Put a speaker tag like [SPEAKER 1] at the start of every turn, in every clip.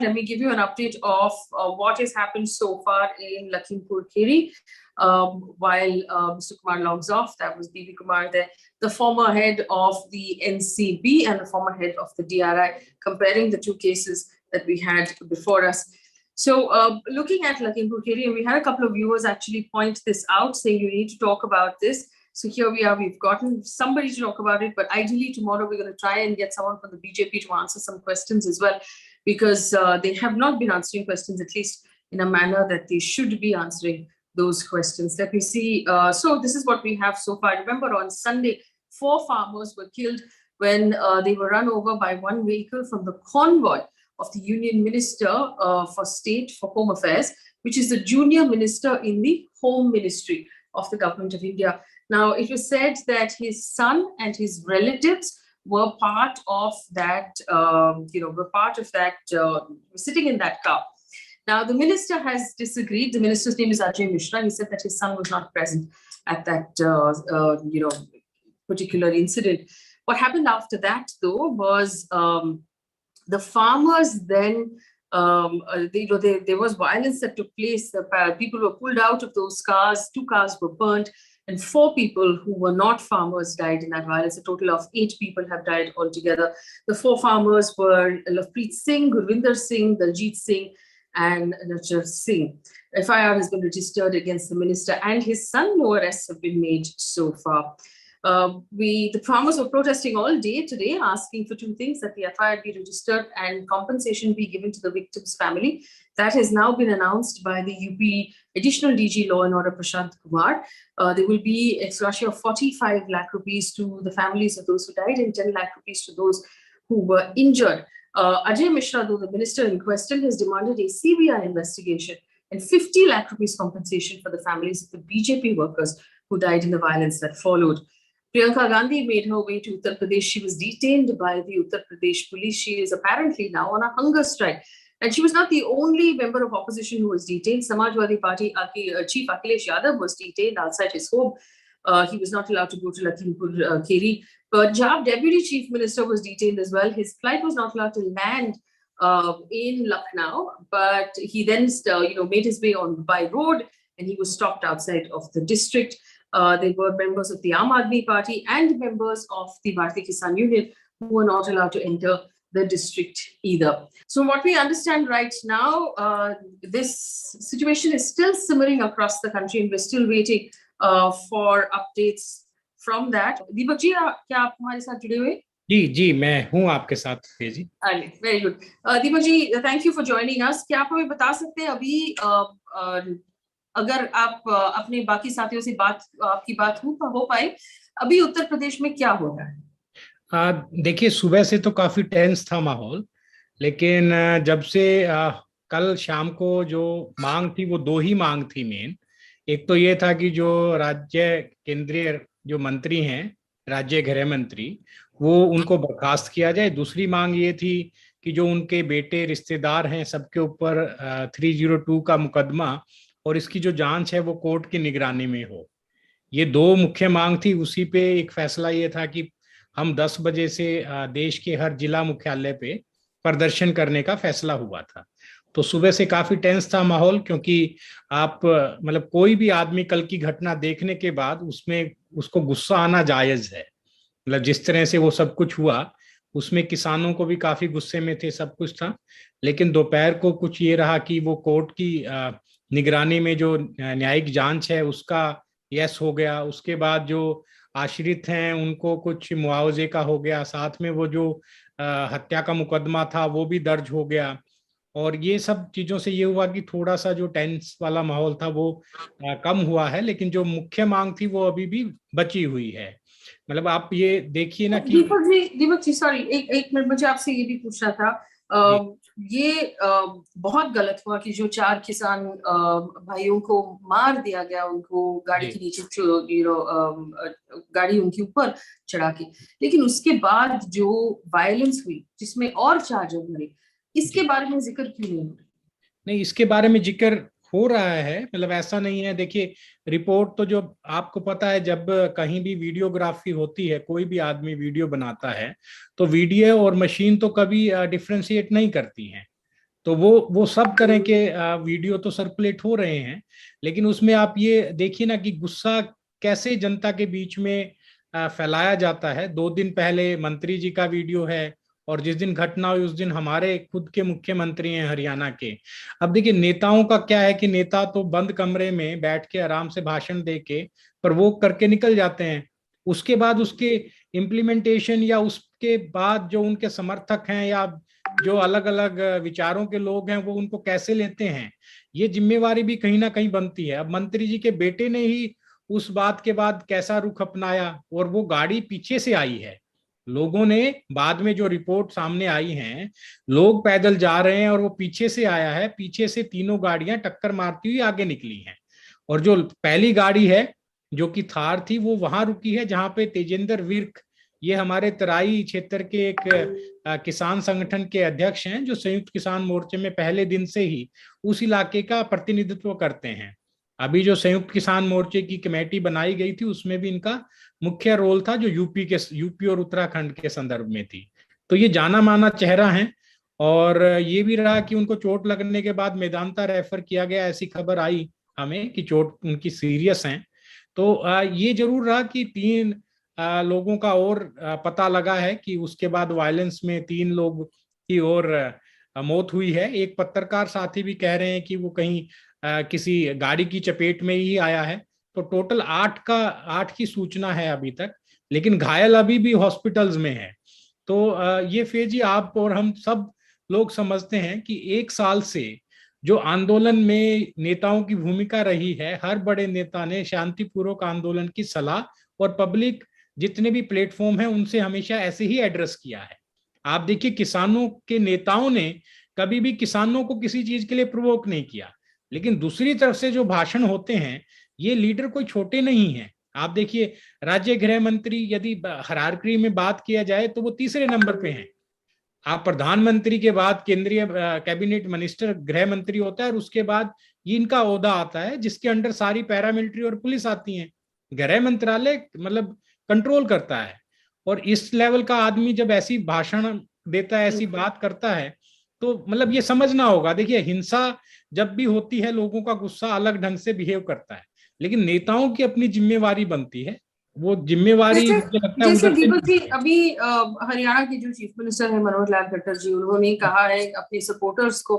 [SPEAKER 1] let me give you an update of what has happened so far in Lakhimpur Kheri. While Mr. Kumar logs off, that was Deepak Kumar there, the former head of the NCB and the former head of the DRI, comparing the two cases that we had before us. So looking at Lakhimpur Kheri, and we had a couple of viewers actually point this out, saying you need to talk about this. So here we are, we've gotten somebody to talk about it, but ideally tomorrow we're going to try and get someone from the BJP to answer some questions as well, because they have not been answering questions, at least in a manner that they should be answering those questions. Let me see. So this is what we have so far. Remember, on Sunday, 4 farmers were killed when they were run over by one vehicle from the convoy of the Union Minister for State for Home Affairs, which is the junior minister in the Home Ministry of the Government of India. Now, it was said that his son and his relatives were part of that, sitting in that car. Now, the minister has disagreed. The minister's name is Ajay Mishra. He said that his son was not present at that, particular incident. What happened after that, though, was the farmers then, there was violence that took place. The people were pulled out of those cars. 2 cars were burnt, and 4 people who were not farmers died in that violence. A total of 8 people have died altogether. The 4 farmers were Lavpreet Singh, Gurvinder Singh, Daljit Singh, and Nachar Singh. FIR has been registered against the minister and his son. No arrests have been made so far. The farmers were protesting all day today, asking for 2 things: that the FIR be registered and compensation be given to the victim's family. That has now been announced by the UP Additional DG Law and Order, Prashant Kumar. There will be ex gratia of 45 lakh rupees to the families of those who died and 10 lakh rupees to those who were injured. Ajay Mishra, though, the minister in question, has demanded a CBI investigation and 50 lakh rupees compensation for the families of the BJP workers who died in the violence that followed. Priyanka Gandhi made her way to Uttar Pradesh. She was detained by the Uttar Pradesh police. She is apparently now on a hunger strike. And she was not the only member of opposition who was detained. Samajwadi Party Chief Akhilesh Yadav was detained outside his home. He was not allowed to go to Lakhimpur Kheri. Punjab Deputy Chief Minister was detained as well. His flight was not allowed to land in Lucknow, but he then made his way on by road, and he was stopped outside of the district. They were members of the Aam Aadmi Party and members of the Bharatiya Kisan Union who were not allowed to enter the district either. So what we understand right now, this situation is still simmering across the country, and we're still waiting for updates from that. Deepak ji, क्या आप हमारे साथ जुड़े हुए?
[SPEAKER 2] जी मैं हूँ आपके साथ जी.
[SPEAKER 1] Very good. Deepak ji, thank you for joining us. क्या आप हमें बता सकते हैं अभी अगर आप अपने बाकी साथियों से आपकी बात हो पाए, अभी उत्तर प्रदेश में क्या हो रहा है?
[SPEAKER 2] देखिए, सुबह से तो काफी टेंस था माहौल, लेकिन जब से कल शाम को जो मांग थी, वो 2 ही मांग थी मेन. एक तो ये था कि जो राज्य केंद्रीय जो मंत्री हैं, राज्य गृह मंत्री, वो उनको बर्खास्त किया जाए. दूसरी मांग ये थी कि जो उनके बेटे रिश्तेदार हैं, सबके ऊपर 302 का मुकदमा और इसकी जो जांच है वो कोर्ट की निगरानी में हो. ये 2 मुख्य मांग थी. उसी पे एक फैसला ये था कि हम 10 बजे से देश के हर जिला मुख्यालय पे प्रदर्शन करने का फैसला हुआ था. तो सुबह से काफी टेंस था माहौल, क्योंकि आप मतलब कोई भी आदमी कल की घटना देखने के बाद उसमें उसको गुस्सा आना जायज है. मतलब जिस तरह से वो सब कुछ हुआ, उसमें किसानों को भी काफी गुस्से में थे, सब कुछ था. लेकिन दोपहर को कुछ ये रहा कि वो कोर्ट की निगरानी में जो न्यायिक जांच है उसका यस हो गया. उसके बाद जो आश्रित हैं उनको कुछ मुआवजे का हो गया. साथ में वो जो हत्या का मुकदमा था वो भी दर्ज हो गया. और ये सब चीजों से ये हुआ कि थोड़ा सा जो टेंस वाला माहौल था वो कम हुआ है. लेकिन जो मुख्य मांग थी वो अभी भी बची हुई है. मतलब आप ये देखिए ना कि
[SPEAKER 1] दीपक जी सॉरी, एक मिनट, मुझे आपसे ये भी पूछना था. ये बहुत गलत हुआ कि जो 4 किसान भाइयों को मार दिया गया, उनको गाड़ी के नीचे गाड़ी उनके ऊपर चढ़ा के. लेकिन उसके बाद जो वायलेंस हुई, जिसमें और 4 जन मरे, इसके बारे में जिक्र क्यों नहीं हो रहा?
[SPEAKER 2] नहीं, इसके बारे में जिक्र हो रहा है. मतलब ऐसा नहीं है. देखिए, रिपोर्ट तो जो आपको पता है, जब कहीं भी वीडियोग्राफी होती है, कोई भी आदमी वीडियो बनाता है, तो वीडियो और मशीन तो कभी डिफरेंशिएट नहीं करती हैं. तो वो सब तरह के वीडियो तो सर्कुलेट हो रहे हैं, लेकिन उसमें आप ये देखिए ना कि गुस्सा कैसे जनता के बीच में फैलाया जाता है। 2 दिन पहले मंत्री जी का वीडियो है, और जिस दिन घटना हुई उस दिन हमारे खुद के मुख्यमंत्री हैं हरियाणा के। अब देखिए नेताओं का क्या है कि नेता तो बंद कमरे में बैठ के आराम से भाषण दे के प्रवोक करके निकल जाते हैं। उसके बाद उसके इम्प्लीमेंटेशन या उसके बाद जो उनके समर्थक हैं या जो अलग अलग विचारों के लोग हैं वो उनको कैसे लेते हैं, ये जिम्मेवारी भी कहीं ना कहीं बनती है। अब मंत्री जी के बेटे ने ही उस बात के बाद कैसा रुख अपनाया, और वो गाड़ी पीछे से आई है। लोगों ने बाद में जो रिपोर्ट सामने आई हैं, लोग पैदल जा रहे हैं और वो पीछे से आया है, पीछे से तीनों गाड़ियां टक्कर मारती हुई आगे निकली हैं। और जो पहली गाड़ी है जो कि थार थी, वो वहां रुकी है जहां पे तेजेंद्र विर्क, ये हमारे तराई क्षेत्र के एक किसान संगठन के अध्यक्ष हैं, जो संयुक्त किसान मोर्चे में पहले दिन से ही उस इलाके का प्रतिनिधित्व करते हैं। अभी जो संयुक्त किसान मोर्चे की कमेटी बनाई गई थी उसमें भी इनका मुख्य रोल था, जो यूपी और उत्तराखंड के संदर्भ में थी। तो ये जाना माना चेहरा है। और ये भी रहा कि उनको चोट लगने के बाद मेदांता रेफर किया गया, ऐसी खबर आई हमें कि चोट उनकी सीरियस है। तो ये जरूर रहा कि 3 लोगों का और पता लगा है कि उसके बाद वायलेंस में 3 लोग की और मौत हुई है। एक पत्रकार साथी भी कह रहे हैं कि वो कहीं किसी गाड़ी की चपेट में ही आया है। तो टोटल 8 की सूचना है अभी तक, लेकिन घायल अभी भी हॉस्पिटल्स में है। तो ये फे जी आप और हम सब लोग समझते हैं कि 1 साल से जो आंदोलन में नेताओं की भूमिका रही है, हर बड़े नेता ने शांतिपूर्वक आंदोलन की सलाह और पब्लिक जितने भी प्लेटफॉर्म हैं उनसे हमेशा ऐसे ही एड्रेस किया है। आप देखिए किसानों के नेताओं ने कभी भी किसानों को किसी चीज के लिए प्रोवोक नहीं किया, लेकिन दूसरी तरफ से जो भाषण होते हैं, ये लीडर कोई छोटे नहीं है। आप देखिए राज्य गृह मंत्री यदि हायरार्की में बात किया जाए तो वो तीसरे नंबर पे हैं। आप प्रधानमंत्री के बाद केंद्रीय कैबिनेट मिनिस्टर गृह मंत्री होता है, और उसके बाद ये इनका ओहदा आता है जिसके अंडर सारी पैरामिलिट्री और पुलिस आती है। गृह मंत्रालय मतलब कंट्रोल करता है। और इस लेवल का आदमी जब ऐसी भाषण देता है, ऐसी बात करता है, तो मतलब ये समझना होगा। देखिए हिंसा जब भी होती है लोगों का गुस्सा अलग ढंग से बिहेव करता है, लेकिन नेताओं की अपनी जिम्मेवारी बनती है। वो जिम्मेवारी मुझे लगता है
[SPEAKER 1] जैसे
[SPEAKER 2] उधर से
[SPEAKER 1] दीपक जी अभी हरियाणा के जो चीफ मिनिस्टर है मनोहर लाल खट्टर जी, उन्होंने कहा है अपने सपोर्टर्स को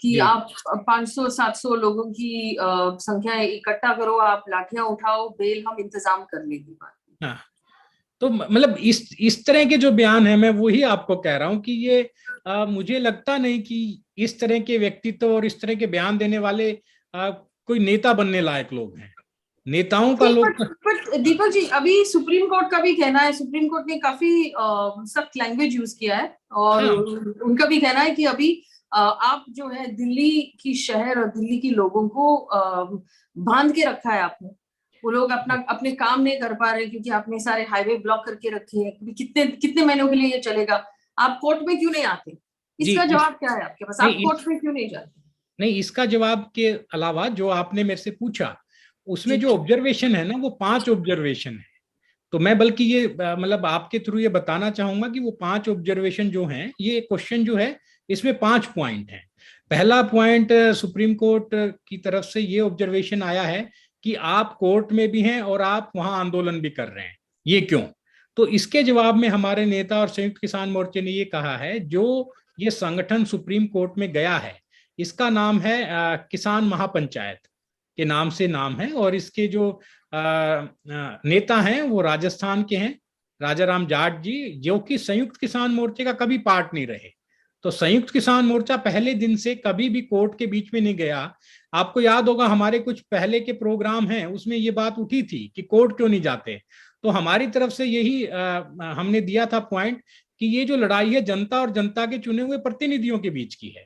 [SPEAKER 1] कि
[SPEAKER 2] जी
[SPEAKER 1] आप 500-700 लोगों की संख्या इकट्ठा करो, आप लाठियां उठाओ, बेल हम इंतजाम कर लेंगे।
[SPEAKER 2] हाँ। तो मतलब इस तरह के जो बयान है, मैं वही आपको कह रहा हूं कि ये मुझे लगता नहीं कि इस तरह के व्यक्तित्व और इस तरह के बयान देने वाले कोई नेता बनने लायक लोग हैं। नेताओं का लोग
[SPEAKER 1] बट दीपक जी अभी सुप्रीम कोर्ट का भी कहना है, सुप्रीम कोर्ट ने काफी सख्त लैंग्वेज यूज किया है, और
[SPEAKER 2] हाँ
[SPEAKER 1] उनका भी कहना है कि अभी आप जो है दिल्ली की शहर और दिल्ली की लोगों को बांध के रखा है आपने। वो लोग अपने काम नहीं कर पा रहे क्योंकि आपने सारे हाईवे ब्लॉक करके रखे हैं। कितने कितने महीनों के लिए ये चलेगा? आप कोर्ट में क्यों नहीं आते?
[SPEAKER 2] जी
[SPEAKER 1] इसका जवाब क्या है आपके पास? आप
[SPEAKER 2] नहीं
[SPEAKER 1] कोर्ट में क्यों नहीं जाते?
[SPEAKER 2] नहीं, इसका जवाब के अलावा जो आपने मेरे से पूछा, उसमें
[SPEAKER 1] जी
[SPEAKER 2] जो ऑब्जर्वेशन है ना, वो 5 ऑब्जर्वेशन है। तो मैं बल्कि ये मतलब आपके थ्रू ये बताना चाहूंगा कि वो 5 ऑब्जर्वेशन जो हैं, ये क्वेश्चन जो है इसमें 5 पॉइंट हैं। पहला पॉइंट सुप्रीम कोर्ट की तरफ से ये ऑब्जर्वेशन आया है कि आप कोर्ट में भी हैं और आप वहां आंदोलन भी कर रहे हैं, ये क्यों? तो इसके जवाब में हमारे नेता और संयुक्त किसान मोर्चे ने ये कहा है, जो ये संगठन सुप्रीम कोर्ट में गया है, इसका नाम है किसान महापंचायत के नाम से नाम है। और इसके जो नेता हैं वो राजस्थान के हैं, राजा राम जाट जी, जो कि संयुक्त किसान मोर्चे का कभी पार्ट नहीं रहे। तो संयुक्त किसान मोर्चा पहले दिन से कभी भी कोर्ट के बीच में नहीं गया। आपको याद होगा हमारे कुछ पहले के प्रोग्राम हैं, उसमें ये बात उठी थी कि कोर्ट क्यों नहीं जाते। तो हमारी तरफ से यही हमने दिया था पॉइंट कि ये जो लड़ाई है जनता और जनता के चुने हुए प्रतिनिधियों के बीच की है,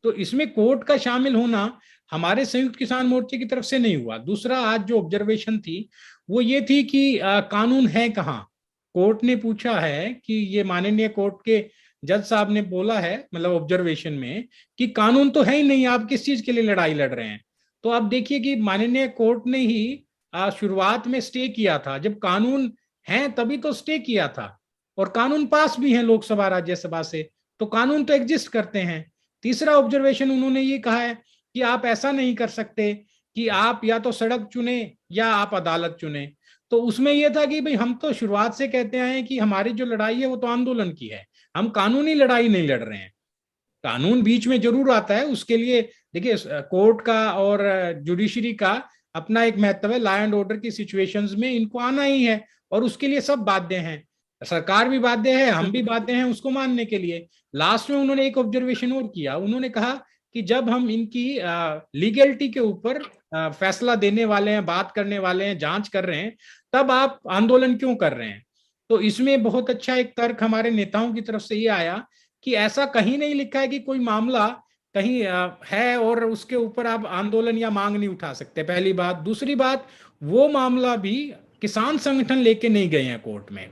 [SPEAKER 2] तो इसमें कोर्ट का शामिल होना हमारे संयुक्त किसान मोर्चे की तरफ से नहीं हुआ। दूसरा, आज जो ऑब्जर्वेशन थी वो ये थी कि कानून है कहाँ। कोर्ट ने पूछा है कि ये माननीय कोर्ट के जज साहब ने बोला है, मतलब ऑब्जर्वेशन में, कि कानून तो है ही नहीं, आप किस चीज के लिए लड़ाई लड़ रहे हैं। तो आप देखिए कि माननीय कोर्ट ने ही शुरुआत में स्टे किया था। जब कानून है तभी तो स्टे किया था, और कानून पास भी है लोकसभा राज्यसभा से, तो कानून तो एग्जिस्ट करते हैं। तीसरा ऑब्जर्वेशन उन्होंने ये कहा है कि आप ऐसा नहीं कर सकते कि आप या तो सड़क चुने या आप अदालत चुने। तो उसमें यह था कि भाई हम तो शुरुआत से कहते आए हैं कि हमारी जो लड़ाई है वो तो आंदोलन की है, हम कानूनी लड़ाई नहीं लड़ रहे हैं। कानून बीच में जरूर आता है, उसके लिए देखिए कोर्ट का और जुडिशरी का अपना एक महत्व है, लॉ एंड ऑर्डर की सिचुएशंस में इनको आना ही है, और उसके लिए सब बाध्य हैं, सरकार भी बाध्य है, हम भी बाध्य हैं उसको मानने के लिए। लास्ट में उन्होंने एक ऑब्जर्वेशन और किया, उन्होंने कहा कि जब हम इनकी लीगलिटी के ऊपर फैसला देने वाले हैं, बात करने वाले हैं, जांच कर रहे हैं, तब आप आंदोलन क्यों कर रहे हैं। तो इसमें बहुत अच्छा एक तर्क हमारे नेताओं की तरफ से ये आया कि ऐसा कहीं नहीं लिखा है कि कोई मामला कहीं है और उसके ऊपर आप आंदोलन या मांग नहीं उठा सकते, पहली बात। दूसरी बात, वो मामला भी किसान संगठन लेके नहीं गए हैं कोर्ट में,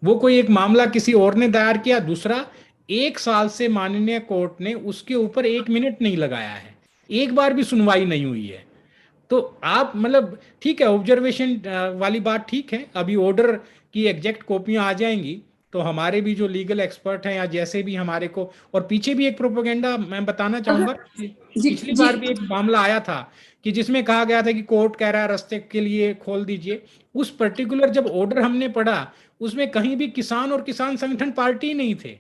[SPEAKER 2] वो कोई एक मामला किसी और ने दायर किया। दूसरा, 1 साल से माननीय कोर्ट ने उसके ऊपर 1 मिनट नहीं लगाया है, एक बार भी सुनवाई नहीं हुई है। तो आप मतलब ठीक है, ऑब्जर्वेशन वाली बात ठीक है, अभी ऑर्डर की एग्जैक्ट कॉपियां आ जाएंगी तो हमारे भी जो लीगल एक्सपर्ट हैं या जैसे भी हमारे को, और पीछे भी एक प्रोपोगेंडा मैं बताना चाहूंगा,
[SPEAKER 1] जी
[SPEAKER 2] पिछली
[SPEAKER 1] जी।
[SPEAKER 2] बार भी एक मामला आया था कि जिसमें कहा गया था कि कोर्ट कह रहा है रास्ते के लिए खोल दीजिए। उस पर्टिकुलर जब ऑर्डर हमने पढ़ा, उसमें कहीं भी किसान और किसान संगठन पार्टी नहीं थे,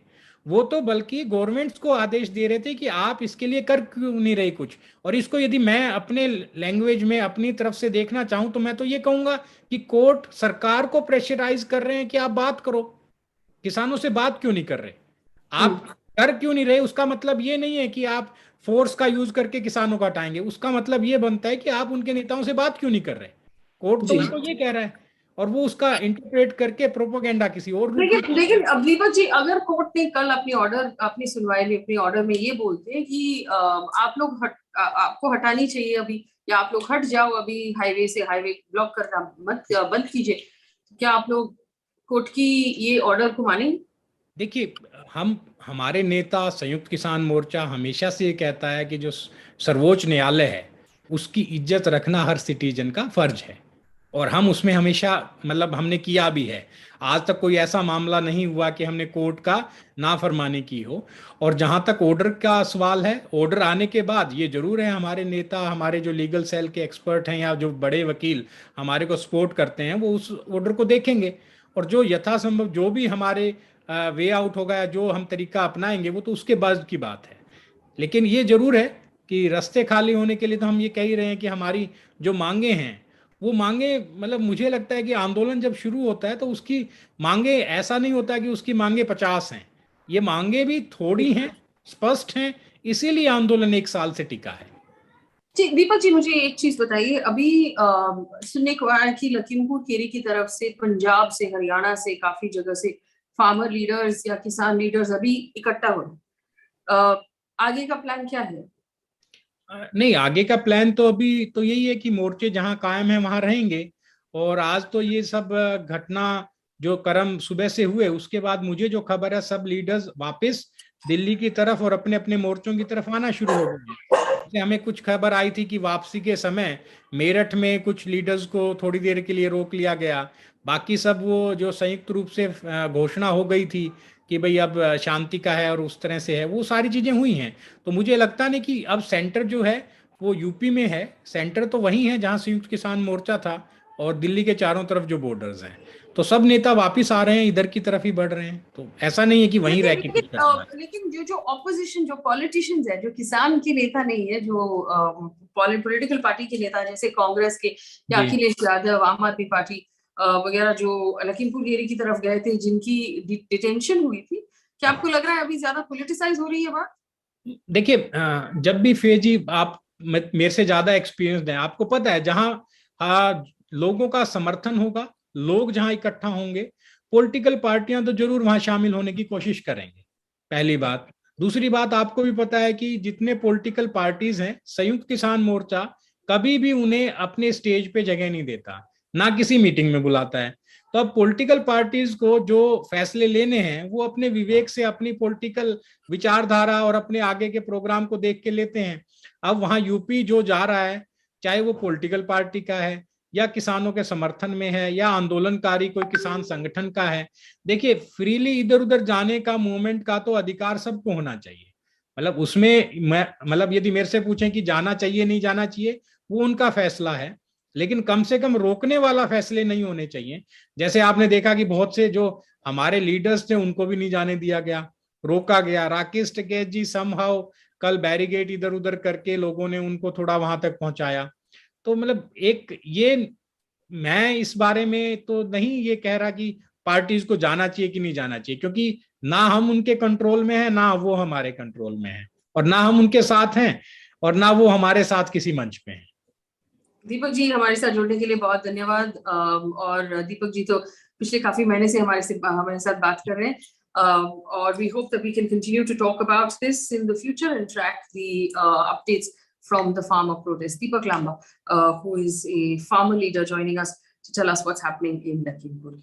[SPEAKER 2] वो तो बल्कि गवर्नमेंट्स को आदेश दे रहे थे कि आप इसके लिए कर क्यों नहीं रहे कुछ। और इसको यदि मैं अपने लैंग्वेज में अपनी तरफ से देखना चाहूं तो मैं तो ये कहूंगा कि कोर्ट सरकार को प्रेशराइज कर रहे हैं कि आप बात करो, किसानों से बात क्यों नहीं कर रहे, आप
[SPEAKER 1] हम्म।
[SPEAKER 2] कर क्यों नहीं रहे। उसका मतलब ये नहीं है कि आप फोर्स का यूज करके किसानों को हटाएंगे, उसका मतलब ये बनता है कि आप उनके नेताओं से बात क्यों नहीं कर रहे। कोर्ट तो
[SPEAKER 1] जी।
[SPEAKER 2] उनको ये कह रहा है, और वो उसका इंटरप्रेट करके प्रोपोगंडा किसी और रूप में।
[SPEAKER 1] लेकिन लेकिन अब दीपक जी, अगर कोर्ट ने कल अपनी सुनवाई में अपने ऑर्डर में ये बोलते हैं कि आप लोग आपको हटानी चाहिए अभी, या आप लोग हट जाओ अभी, हाईवे से, हाईवे ब्लॉक करना मत, बंद कीजिए, क्या आप लोग कोर्ट की ये ऑर्डर को मानेंगे?
[SPEAKER 2] देखिए, हम हमारे नेता संयुक्त किसान मोर्चा हमेशा से ये कहता है कि जो सर्वोच्च न्यायालय है उसकी इज्जत रखना हर सिटीजन का फर्ज है, और हम उसमें हमेशा मतलब हमने किया भी है। आज तक कोई ऐसा मामला नहीं हुआ कि हमने कोर्ट का नाफरमानी की हो। और जहां तक ऑर्डर का सवाल है, ऑर्डर आने के बाद ये जरूर है, हमारे नेता, हमारे जो लीगल सेल के एक्सपर्ट हैं या जो बड़े वकील हमारे को सपोर्ट करते हैं, वो उस ऑर्डर को देखेंगे, और जो यथासंभव जो भी हमारे वे आउट होगा या जो हम तरीका अपनाएंगे वो तो उसके बाद की बात है। लेकिन ये जरूर है कि रास्ते खाली होने के लिए तो हम ये कह ही रहे हैं कि हमारी जो मांगे हैं वो मांगे, मतलब मुझे लगता है कि आंदोलन जब शुरू होता है तो उसकी मांगे, ऐसा नहीं होता कि उसकी मांगे 50 हैं, ये मांगे भी थोड़ी हैं, स्पष्ट हैं, इसीलिए आंदोलन 1 साल से टिका है।
[SPEAKER 1] जी दीपक जी, मुझे एक चीज बताइए, अभी सुनने को आया कि लखीमपुर खेरी की तरफ से, पंजाब से, हरियाणा से, काफी जगह से फार्मर लीडर्स या किसान लीडर्स अभी इकट्ठा हो रहे, आगे का प्लान क्या है?
[SPEAKER 2] नहीं, आगे का प्लान तो अभी तो यही है कि मोर्चे जहां कायम है वहां रहेंगे। और आज तो ये सब घटना जो कर्म सुबह से हुए, उसके बाद मुझे जो खबर है सब लीडर्स वापस दिल्ली की तरफ और अपने अपने मोर्चों की तरफ आना शुरू हो गए हैं। जैसे हमें कुछ खबर आई थी कि वापसी के समय मेरठ में कुछ लीडर्स को थोड़ी देर के लिए रोक लिया गया, बाकी सब वो जो संयुक्त रूप से घोषणा हो गई थी कि भाई अब शांति का है और उस तरह से है, वो सारी चीजें हुई हैं। तो मुझे लगता नहीं कि अब सेंटर जो है वो यूपी में है, सेंटर तो वही है जहां संयुक्त किसान मोर्चा था, और दिल्ली के चारों तरफ जो बॉर्डर्स हैं, तो सब नेता वापस आ रहे हैं, इधर की तरफ ही बढ़ रहे हैं। तो ऐसा नहीं है कि वहीं रह
[SPEAKER 1] लेकिन
[SPEAKER 2] के कुछ करना है।
[SPEAKER 1] लेकिन जो जो ऑपोजिशन, जो पॉलिटिशियंस है, जो किसान के नेता नहीं है, जो पॉलिटिकल पार्टी के नेता जैसे कांग्रेस के या
[SPEAKER 2] जी।
[SPEAKER 1] अखिलेश यादव, आम आदमी पार्टी वगैरह, जो लखीमपुर खेरी की तरफ गए थे, जिनकी डिटेंशन हुई थी, क्या आपको लग रहा है अभी ज्यादा पॉलिटिसाइज हो रही है बात?
[SPEAKER 2] देखिए, जब भी फे जी आप मेरे से ज्यादा एक्सपीरियंस हैं, आपको पता है जहां लोगों का समर्थन होगा, लोग जहां इकट्ठा होंगे, पॉलिटिकल पार्टियां तो जरूर वहां शामिल होने की कोशिश करेंगे, पहली बात। दूसरी बात, आपको भी पता है कि जितने पॉलिटिकल पार्टीज हैं, संयुक्त किसान मोर्चा कभी भी उन्हें अपने स्टेज पे जगह नहीं देता, ना किसी मीटिंग में बुलाता है। तो अब पॉलिटिकल पार्टीज को जो फैसले लेने हैं वो अपने विवेक से, अपनी पॉलिटिकल विचारधारा और अपने आगे के प्रोग्राम को देख के लेते हैं। अब वहां यूपी जो जा रहा है, चाहे वो पॉलिटिकल पार्टी का है या किसानों के समर्थन में है या आंदोलनकारी कोई किसान संगठन का है, देखिए फ्रीली इधर उधर जाने का, मूवमेंट का तो अधिकार सबको होना चाहिए। मतलब उसमें मैं मतलब यदि मेरे से पूछें कि जाना चाहिए नहीं जाना चाहिए, वो उनका फैसला है, लेकिन कम से कम रोकने वाला फैसले नहीं होने चाहिए। जैसे आपने देखा कि बहुत से जो हमारे लीडर्स थे उनको भी नहीं जाने दिया गया, रोका गया। राकेश टिकैत जी समहाउ कल बैरिकेड इधर उधर करके लोगों ने उनको थोड़ा वहां तक पहुंचाया। तो मतलब एक ये, मैं इस बारे में तो नहीं ये कह रहा कि पार्टीज को जाना चाहिए कि नहीं जाना चाहिए, क्योंकि ना हम उनके कंट्रोल में है, ना वो हमारे कंट्रोल में है, और ना हम उनके साथ हैं, और ना वो हमारे साथ किसी मंच पे हैं।
[SPEAKER 1] दीपक जी, हमारे साथ जुड़ने के लिए बहुत धन्यवाद। और दीपक जी तो पिछले काफी महीने से हमारे साथ बात कर रहे हैं। और we hope that we can continue to talk about this in the future and track the updates from the farmer protest. Deepak Lamba, who is a farmer leader, joining us to tell us what's happening in Lakhimpur Kheri.